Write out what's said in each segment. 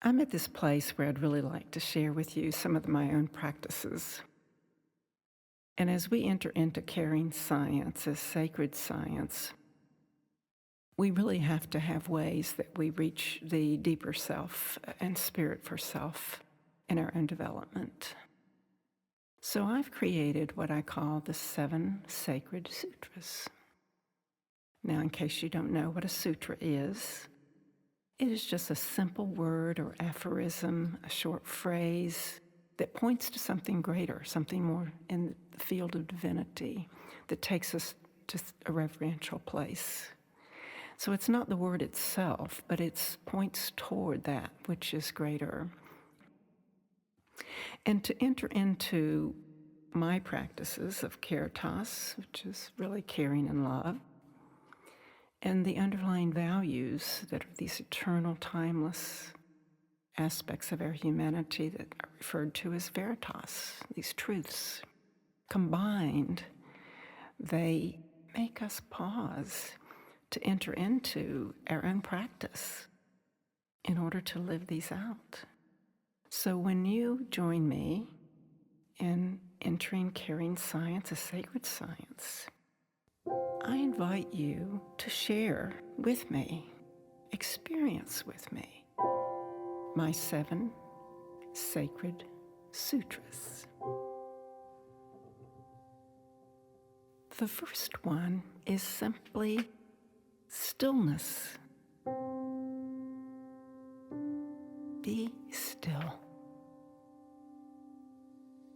I'm at this place where I'd really like to share with you some of my own practices. And as we enter into caring science as sacred science, we really have to have ways that we reach the deeper self and spirit for self in our own development. So I've created what I call the Seven Sacred Sutras. Now, in case you don't know what a sutra is, it is just a simple word or aphorism, a short phrase that points to something greater, something more in the field of divinity that takes us to a reverential place. So it's not the word itself, but it points toward that which is greater. And to enter into my practices of caritas, which is really caring and love, and the underlying values that are these eternal, timeless aspects of our humanity that are referred to as veritas, these truths. Combined, they make us pause to enter into our own practice in order to live these out. So when you join me in entering caring science, a sacred science, I invite you to share with me, experience with me, my 7 sacred sutras. The first one is simply stillness. Be still.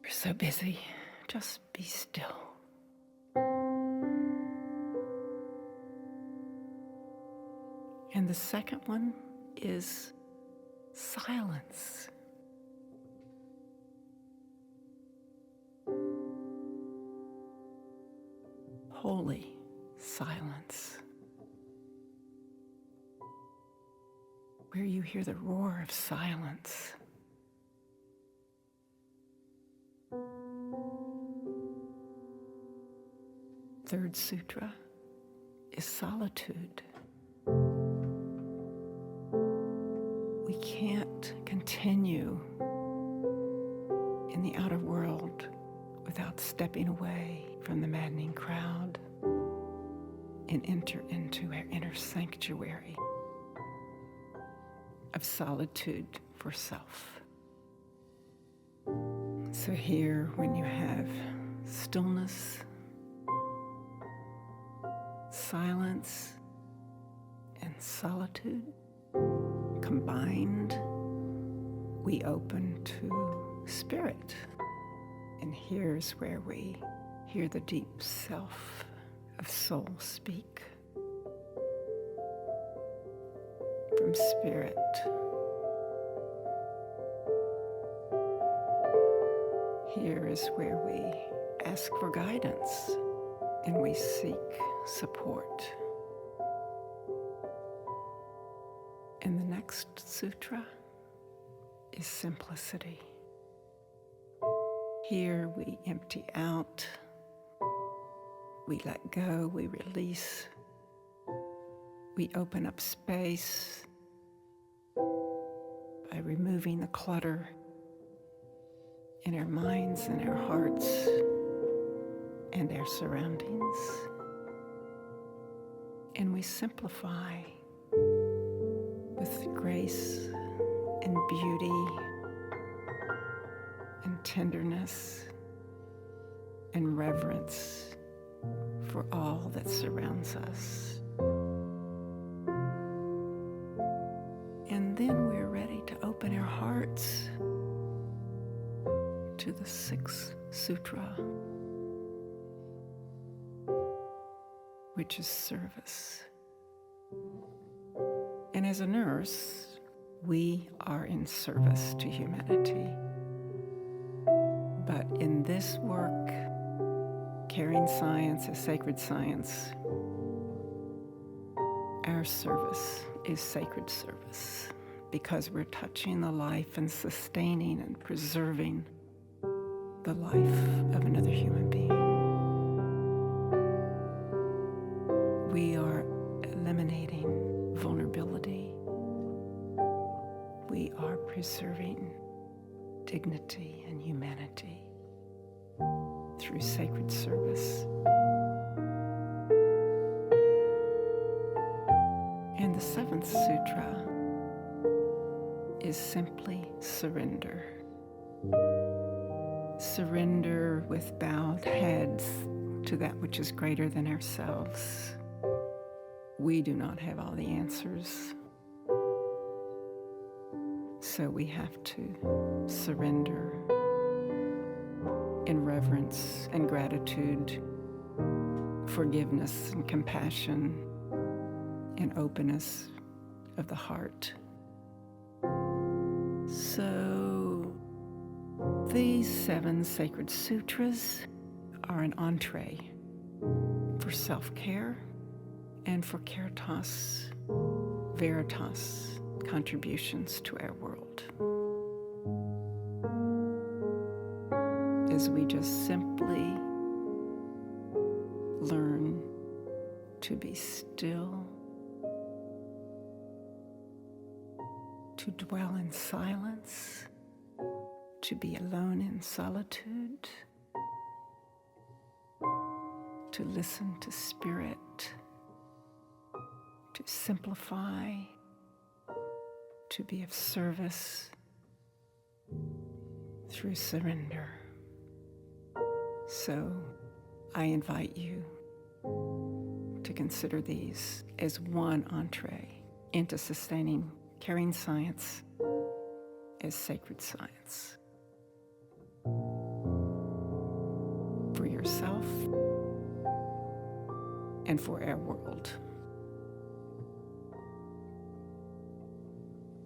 We're so busy. Just be still. And the second one is silence. Holy silence, where you hear the roar of silence. Third sutra is solitude. We can't continue in the outer world without stepping away from the maddening crowd and enter into our inner sanctuary of solitude for self. So here, when you have stillness, silence, and solitude combined, we open to spirit. And here's where we hear the deep self of soul speak from spirit. Here is where we ask for guidance and we seek support. And the next sutra is simplicity. Here we empty out, we let go, we release, we open up space by removing the clutter in our minds and our hearts and our surroundings. And we simplify with grace and beauty and tenderness and reverence for all that surrounds us. And then we're ready to open our hearts to the 6th sutra, which is service. And as a nurse, we are in service to humanity. But in this work, caring science as sacred science, our service is sacred service because we're touching the life and sustaining and preserving the life of another human being. We are eliminating vulnerability. We are preserving dignity and humanity through sacred service. And the seventh sutra is simply surrender. Surrender with bowed heads to that which is greater than ourselves. We do not have all the answers, so we have to surrender in reverence and gratitude, forgiveness and compassion, and openness of the heart. So, these 7 sacred sutras are an entree for self-care and for Caritas Veritas contributions to our world. As we just simply learn to be still, to dwell in silence, to be alone in solitude, to listen to spirit, to simplify, to be of service through surrender. So I invite you to consider these as one entree into sustaining caring science as sacred science for yourself and for our world.